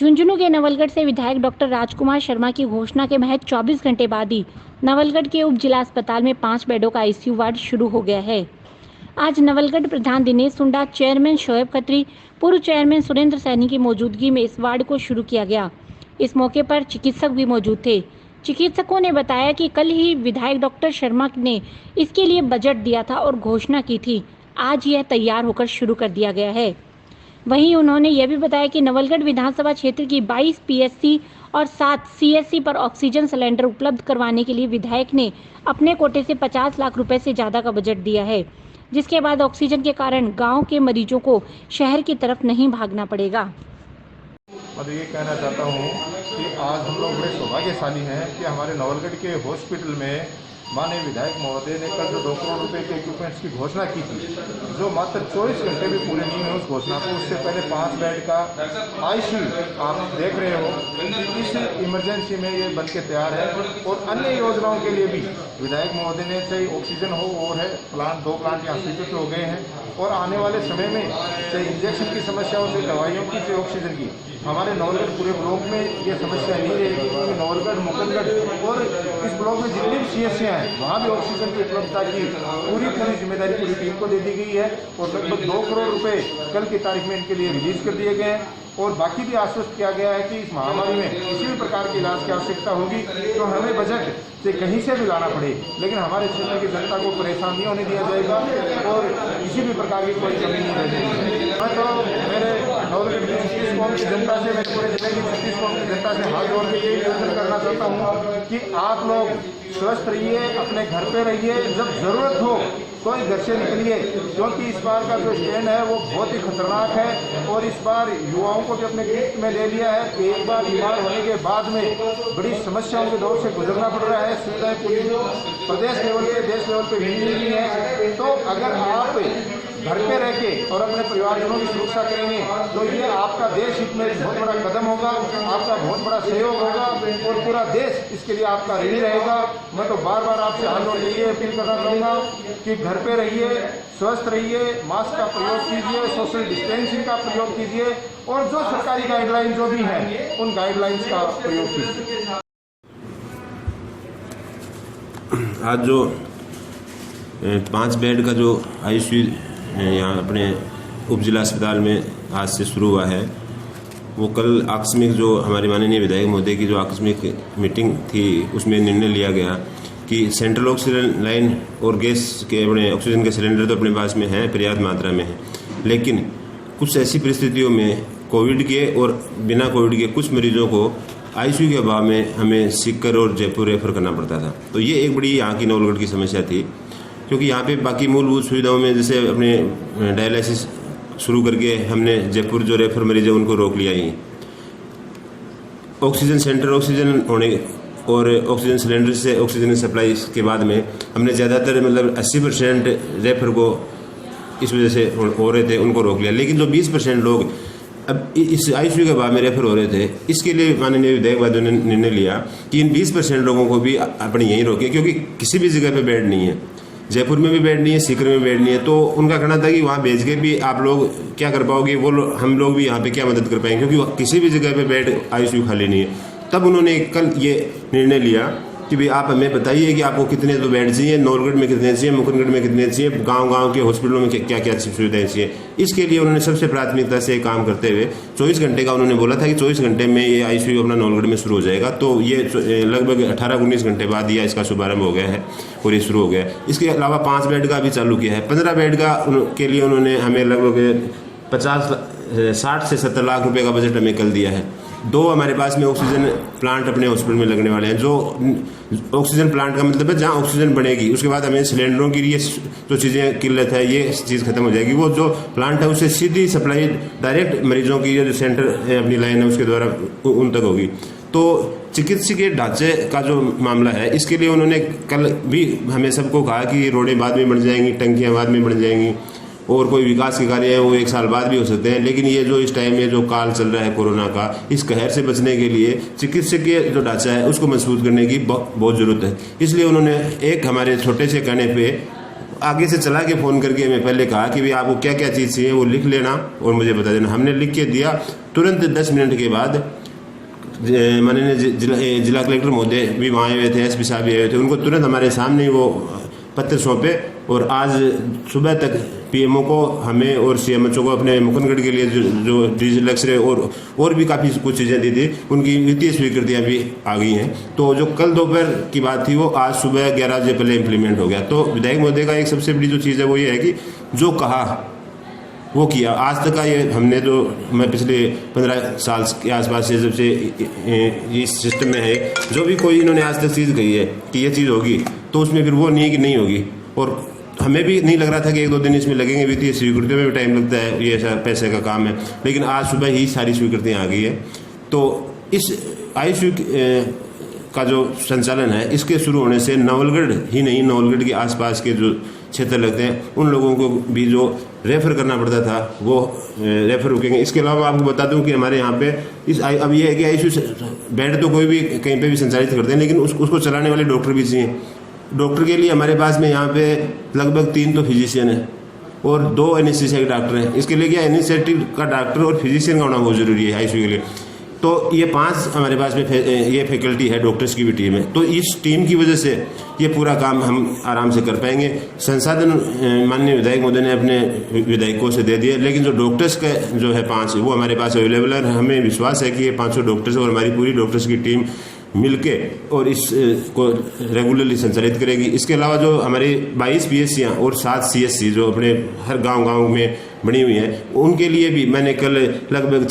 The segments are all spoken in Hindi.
झुंझुनू के नवलगढ़ से विधायक डॉक्टर राजकुमार शर्मा की घोषणा के महज 24 घंटे बाद ही नवलगढ़ के उप जिला अस्पताल में 5 बेडों का आईसीयू वार्ड शुरू हो गया है। आज नवलगढ़ प्रधान दिनेश सुंडा, चेयरमैन शोएब खत्री, पूर्व चेयरमैन सुरेंद्र सैनी की मौजूदगी में इस वार्ड को शुरू किया गया। इस मौके पर चिकित्सक भी मौजूद थे। चिकित्सकों ने बताया कि कल ही विधायक डॉक्टर शर्मा ने इसके लिए बजट दिया था और घोषणा की थी। आज यह तैयार होकर शुरू कर दिया गया है। वहीं उन्होंने यह भी बताया कि नवलगढ़ विधानसभा क्षेत्र की 22 पीएससी और 7 सीएससी पर ऑक्सीजन सिलेंडर उपलब्ध करवाने के लिए विधायक ने अपने कोटे से 50 लाख रुपए से ज़्यादा का बजट दिया है, जिसके बाद ऑक्सीजन के कारण गांव के मरीजों को शहर की तरफ नहीं भागना पड़ेगा। मैं ये कहना चाहता हूँ कि आज हम लोग बड़े सौभाग्यशाली हैं कि हमारे नवलगढ़ के हॉस्पिटल में माननीय विधायक महोदय ने कल जो 2 करोड़ रुपए के इक्विपमेंट्स की घोषणा की थी, जो मात्र 24 घंटे भी पूरे नहीं हुए उस घोषणा को। उससे पहले 5 बेड का आईसीयू आप देख रहे हो कि इस इमरजेंसी में ये बन के तैयार है। और अन्य योजनाओं के लिए भी विधायक महोदय ने, चाहे ऑक्सीजन हो और है प्लांट, 2 प्लांट यहाँ स्वीकृत हो गए हैं। और आने वाले समय में चाहे इंजेक्शन की समस्या हो, चाहे दवाइयों की, चाहे ऑक्सीजन की, हमारे नवलगढ़ पूरे ब्लॉक में ये समस्या नहीं रहेगी, क्योंकि नवलगढ़, मुकुंदगढ़ और इस ब्लॉक में जितनी भी सीएससी हैं वहाँ भी ऑक्सीजन की उपलब्धता की पूरी जिम्मेदारी पूरी टीम को दे दी गई है। और लगभग 2 करोड़ रुपए कल की तारीख में इनके लिए रिलीज कर दिए गए हैं। और बाकी भी आश्वस्त किया गया है कि इस महामारी में किसी भी प्रकार के इलाज की आवश्यकता होगी तो हमें बजट से कहीं से भी लाना पड़े, लेकिन हमारे क्षेत्र की जनता को परेशान नहीं होने दिया जाएगा और किसी भी प्रकार की कोई कमी नहीं रह जाएगी। मैं तो मेरे नवलगढ़ की 36 कौम की जनता से, मेरे पूरे जिले की 36 कौम की जनता से हाथ जोड़ के यही निवेदन करना चाहता हूँ कि आप लोग स्वस्थ रहिए, अपने घर पे रहिए, जब ज़रूरत हो तो ही घर से निकलिए, क्योंकि इस बार का जो स्टैंड है वो बहुत ही खतरनाक है। और इस बार युवाओं को भी अपने गिरफ्त में ले लिया है कि एक बार बीमार होने के बाद में बड़ी समस्याओं के दौर से गुजरना पड़ रहा है। सुविधाएं पूरी प्रदेश लेवल पे, देश लेवल पे मिल रही है। तो अगर आप घर पे रह के और अपने परिवारजनों की सुरक्षा करेंगे तो ये आपका देश हित में बहुत बड़ा कदम होगा, आपका बहुत बड़ा सहयोग होगा और पूरा देश इसके लिए आपका ऋणी रहेगा। मैं तो बार बार आपसे हाथ जोड़ के ये अपील करना चाहूँगा कि घर पे रहिए, स्वस्थ रहिए, मास्क का प्रयोग कीजिए, सोशल डिस्टेंसिंग का प्रयोग कीजिए और जो सरकारी गाइडलाइन जो भी हैं उन गाइडलाइंस का प्रयोग कीजिए। आज जो 5 बेड का जो आईसीयू यहाँ अपने उप जिला अस्पताल में आज से शुरू हुआ है, वो कल आकस्मिक जो हमारे माननीय विधायक महोदय की जो आकस्मिक मीटिंग थी उसमें निर्णय लिया गया कि सेंट्रल ऑक्सीजन लाइन और गैस के अपने ऑक्सीजन के सिलेंडर तो अपने पास में हैं, पर्याप्त मात्रा में है, लेकिन कुछ ऐसी परिस्थितियों में कोविड के और बिना कोविड के कुछ मरीजों को आईसीयू के अभाव में हमें सीकर और जयपुर रेफर करना पड़ता था। तो ये एक बड़ी यहाँ की नवलगढ़ की समस्या थी, क्योंकि यहाँ पे बाकी मूलभूत सुविधाओं में जैसे अपने डायलिसिस शुरू करके हमने जयपुर जो रेफर मरीज है उनको रोक लिया ही। ऑक्सीजन सेंटर, ऑक्सीजन होने और ऑक्सीजन सिलेंडर से ऑक्सीजन सप्लाई के बाद में हमने ज़्यादातर मतलब 80% रेफर को इस वजह से हो रहे थे उनको रोक लिया। लेकिन जो 20% लोग अब इस आईसीयू के बाद में रेफर हो रहे थे, इसके लिए माननीय विधायक महोदय ने निर्णय लिया कि इन 20% लोगों को भी अपने यहीं रोकें, क्योंकि किसी भी जगह पे बेड नहीं है, जयपुर में भी बेड नहीं है, सीकर में बेड नहीं है। तो उनका कहना था कि वहाँ भेज के भी आप लोग क्या कर पाओगे, वो हम लोग भी यहाँ पे क्या मदद कर पाएंगे, क्योंकि किसी भी जगह पे बेड आईसीयू खाली नहीं है। तब उन्होंने कल ये निर्णय लिया कि भाई आप हमें बताइए कि आपको कितने तो बेड चाहिए, नवलगढ़ में कितने चाहिए, मुकुंदगढ़ में कितने चाहिए, गांव के हॉस्पिटलों में क्या क्या सुविधाएं चाहिए। इसके लिए उन्होंने सबसे प्राथमिकता से काम करते हुए 24 घंटे का उन्होंने बोला था कि 24 घंटे में ये आईसीयू अपना नवलगढ़ में शुरू हो जाएगा। तो ये लगभग 18-19 घंटे बाद यह इसका शुभारंभ हो गया है और ये शुरू हो गया है। इसके अलावा 5 बेड का भी चालू किया है। 15 बेड का के लिए उन्होंने हमें लगभग 60 से 70 लाख रुपये का बजट हमें कल दिया है। 2 हमारे पास में ऑक्सीजन प्लांट अपने हॉस्पिटल में लगने वाले हैं। जो ऑक्सीजन प्लांट का मतलब है जहां ऑक्सीजन बनेगी, उसके बाद हमें सिलेंडरों की ये जो चीज़ें किल्लत है ये चीज़ खत्म हो जाएगी। वो जो प्लांट है उससे सीधी सप्लाई डायरेक्ट मरीजों की जो सेंटर है अपनी लाइन है उसके द्वारा उन तक होगी। तो चिकित्सकीय ढांचे का जो मामला है इसके लिए उन्होंने कल भी हमें सबको कहा कि रोडें बाद में बन जाएंगी, टंकियाँ बाद में बन जाएंगी और कोई विकास के कार्य है वो 1 साल बाद भी हो सकते हैं। लेकिन ये जो इस टाइम में जो काल चल रहा है कोरोना का, इस कहर से बचने के लिए चिकित्सकीय जो ढांचा है उसको मजबूत करने की बहुत ज़रूरत है। इसलिए उन्होंने एक हमारे छोटे से कहने पे आगे से चला के फ़ोन करके हमें पहले कहा कि भाई आपको क्या क्या चीज़ चाहिए वो लिख लेना और मुझे बता देना। हमने लिख के दिया, तुरंत 10 मिनट के बाद माननीय जिला कलेक्टर महोदय भी वहाँ आए हुए थे, एसपी साहब भी आए हुए थे। उनको तुरंत हमारे सामने ही वो पत्र सौंपे और आज सुबह तक पीएमओ को, हमें और सीएमएचओ को अपने मुकुंदगढ़ के लिए जो डीजल एक्सरे और भी काफ़ी कुछ चीज़ें दी थी, उनकी वित्तीय स्वीकृतियाँ भी आ गई हैं। तो जो कल दोपहर की बात थी वो आज सुबह 11 बजे पहले इम्प्लीमेंट हो गया। तो विधायक महोदय का एक सबसे बड़ी जो चीज़ है वो ये है कि जो कहा वो किया। आज तक का ये हमने जो मैं पिछले 15 साल के आसपास से जब से इस सिस्टम में है, जो भी कोई इन्होंने आज तक चीज़ कही है कि ये चीज़ होगी, तो उसमें फिर वो नहीं है कि नहीं होगी। और हमें भी नहीं लग रहा था कि 1-2 दिन इसमें लगेंगे, वित्तीय स्वीकृतियों में भी टाइम लगता है, ये ऐसा पैसे का काम है। लेकिन आज सुबह ही सारी स्वीकृतियाँ आ गई है। तो इस आईसीयू का जो संचालन है, इसके शुरू होने से नवलगढ़ ही नहीं, नवलगढ़ के आसपास के जो क्षेत्र लगते हैं उन लोगों को भी जो रेफ़र करना पड़ता था वो रेफ़र रुकेंगे। इसके अलावा आपको बता दूं कि हमारे यहाँ पे अब ये है कि आईसीयू बेड तो कोई भी कहीं पे भी संचालित करते हैं, लेकिन उसको चलाने वाले डॉक्टर भी चाहिए। डॉक्टर के लिए हमारे पास में यहाँ पे लगभग 3 तो फिजिशियन है और 2 एनेस्थीसिया के डॉक्टर हैं। इसके लिए क्या एनेस्थेटिक का डॉक्टर और फिजिशियन का होना बहुत ज़रूरी है आईसीयू के लिए। तो ये 5 हमारे पास में ये फैकल्टी है, डॉक्टर्स की भी टीम है। तो इस टीम की वजह से ये पूरा काम हम आराम से कर पाएंगे। संसाधन माननीय विधायक महोदय ने अपने विधायकों से दे दिए, लेकिन जो डॉक्टर्स का जो है 5 वो हमारे पास अवेलेबल है। हमें विश्वास है कि ये 500 डॉक्टर्स और हमारी पूरी डॉक्टर्स की टीम मिलके और इस को रेगुलरली संचालित करेगी। इसके अलावा जो हमारी 22 पीएचसियाँ और 7 सीएचसी जो अपने हर गांव में बनी हुई हैं, उनके लिए भी मैंने कल लगभग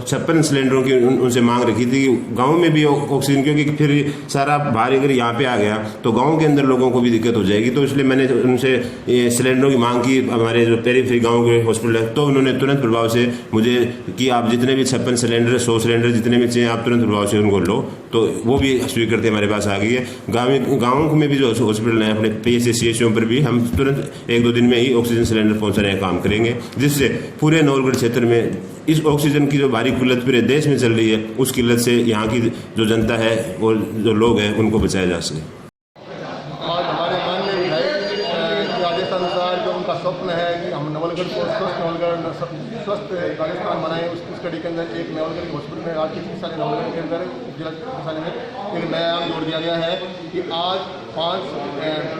56 सिलेंडरों की उनसे मांग रखी थी कि गाँव में भी ऑक्सीजन, क्योंकि फिर सारा भार अगर यहाँ पे आ गया तो गाँव के अंदर लोगों को भी दिक्कत हो जाएगी। तो इसलिए मैंने उनसे ये सिलेंडरों की मांग की, हमारे जो पेरीफेरी गाँव के हॉस्पिटल है। तो उन्होंने तुरंत प्रभाव से मुझे कि आप जितने भी 56 सिलेंडर 100 सिलेंडर जितने भी चाहिए आप तुरंत प्रभाव से उनको लो। तो वो भी स्वीकृति हमारे पास आ गई है। गाँव में भी जो हॉस्पिटल हैं अपने PHC CHO पर भी हम तुरंत 1-2 दिन में ही ऑक्सीजन सिलेंडर पहुँचाने का काम करेंगे, जिससे पूरे नवलगढ़ क्षेत्र में इस ऑक्सीजन की जो भारी किल्लत पूरे देश में चल रही है, उस किल्लत से यहाँ की जो जनता है और जो लोग हैं उनको बचाया जा सके। आज हमारे माननीय विधायक के आदेशानुसार जो उनका स्वप्न है कि हम नवलगढ़ को स्वस्थ राजस्थान बनाएं, उस कड़ी के अंदर एक नवलगढ़ हॉस्पिटल में, राज्य चिकित्सालय नवलगढ़ के अंदर जिला चिकित्सालय में एक नया नाम जोड़ दिया गया है कि आज 5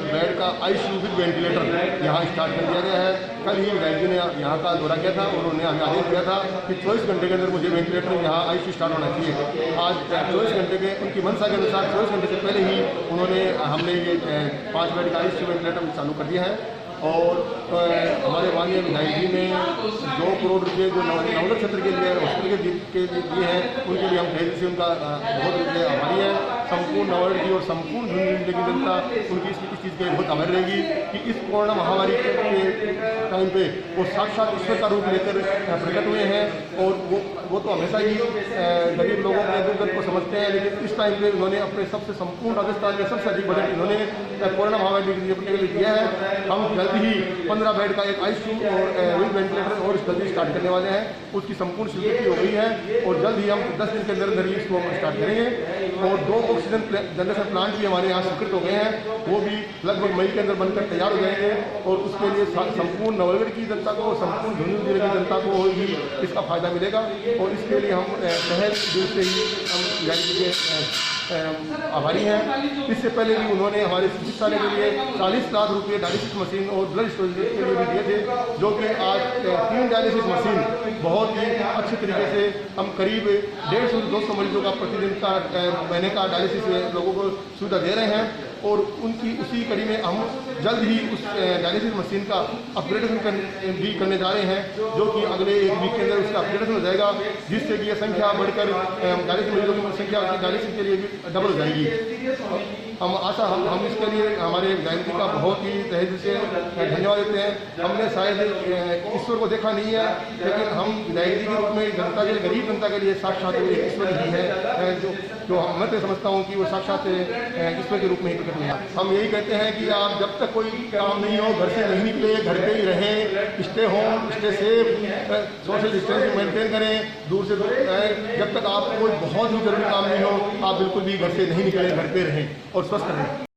बेड का आईसीयू विद वेंटिलेटर यहाँ स्टार्ट कर दिया गया है। कल ही विधायक जी ने यहाँ का दौरा किया था और उन्होंने हमें आदेश दिया था कि 24 घंटे के अंदर मुझे वेंटिलेटर यहाँ आईसीयू स्टार्ट होना चाहिए। आज 24 घंटे के उनकी मंशा के अनुसार 24 घंटे से पहले ही हमने ये 5 बेड का आईसीयू वेंटिलेटर चालू कर दिया है। और हमारे माननीय विधायक जी ने 2 करोड़ रुपये जो नवलगढ़ क्षेत्र के लिए हॉस्पिटल के लिए दिए हैं, उनके लिए हम पहले से उनका बहुत आभारी है। संपूर्ण नवलगढ़ की और संपूर्ण जिंदगी जनता उनकी इस चीज़ के बहुत आभारी रहेगी कि इस कोरोना महामारी के टाइम पे वो साक्षात ईश्वर का रूप लेकर प्रकट हुए हैं। और वो तो हमेशा ही गरीब लोगों के दुर्गत को समझते हैं, लेकिन इस टाइम पे उन्होंने अपने सबसे संपूर्ण राजस्थान में सबसे अधिक बजट इन्होंने कोरोना महामारी के लिए दिया है। हम जल्द ही 15 बेड का एक आईसीयू और विद वेंटिलेटर और जल्दी स्टार्ट करने वाले हैं। उसकी संपूर्ण स्वीकृति हो गई है और जल्द ही हम 10 दिन के अंदर ही इसको स्टार्ट करेंगे। और 2 ऑक्सीजन जनरेशन प्लांट भी हमारे यहाँ स्वीकृत हो गए हैं, वो भी लगभग मई के अंदर बनकर तैयार हो जाएंगे। और उसके लिए संपूर्ण नवलगढ़ की जनता को, संपूर्ण झुंझुनू जिले की जनता को ही इसका फायदा मिलेगा। और इसके लिए हम पहले दिन से ही हम यानी कि आभारी हैं। इससे पहले भी उन्होंने हमारे चिकित्सालय के लिए 40 लाख रुपये डायलिसिस मशीन और ब्लड स्टोरेज के लिए भी दिए थे, जो कि आज 3 डायलिसिस मशीन बहुत ही अच्छे तरीके से हम करीब 150 से 200 मरीजों का प्रतिदिन का महीने का डायलिसिस लोगों को सुविधा दे रहे हैं। और उसी कड़ी में हम जल्द ही उस डायलिसिस मशीन का अपग्रेडेशन भी करने जा रहे हैं, जो कि अगले 1 वीक के अंदर उसका अपग्रेडेशन हो जाएगा, जिससे कि यह संख्या बढ़कर डायलिसिस मरीजों की संख्या डायलिसिस के लिए भी डबल हो जाएगी। हम इसके लिए हमारे विधायक जी का बहुत ही तहे दिल से धन्यवाद देते हैं। हमने शायद ईश्वर को देखा नहीं है, लेकिन हम विधायक जी के रूप में जनता के लिए, गरीब जनता के लिए साक्षात ईश्वर ही है, जो मैं तो समझता हूँ कि वो साक्षात ईश्वर के रूप में ही प्रकट हुआ। हम यही कहते हैं कि आप जब तक कोई काम नहीं हो, घर से नहीं निकले, घर पे ही रहें, stay home, stay safe, social distancing maintain करें, दूर से दूर रहें। जब तक आपको कोई बहुत ही जरूरी काम नहीं हो, आप बिल्कुल भी घर से नहीं निकलें, घर पे रहें और स्वस्थ रहें।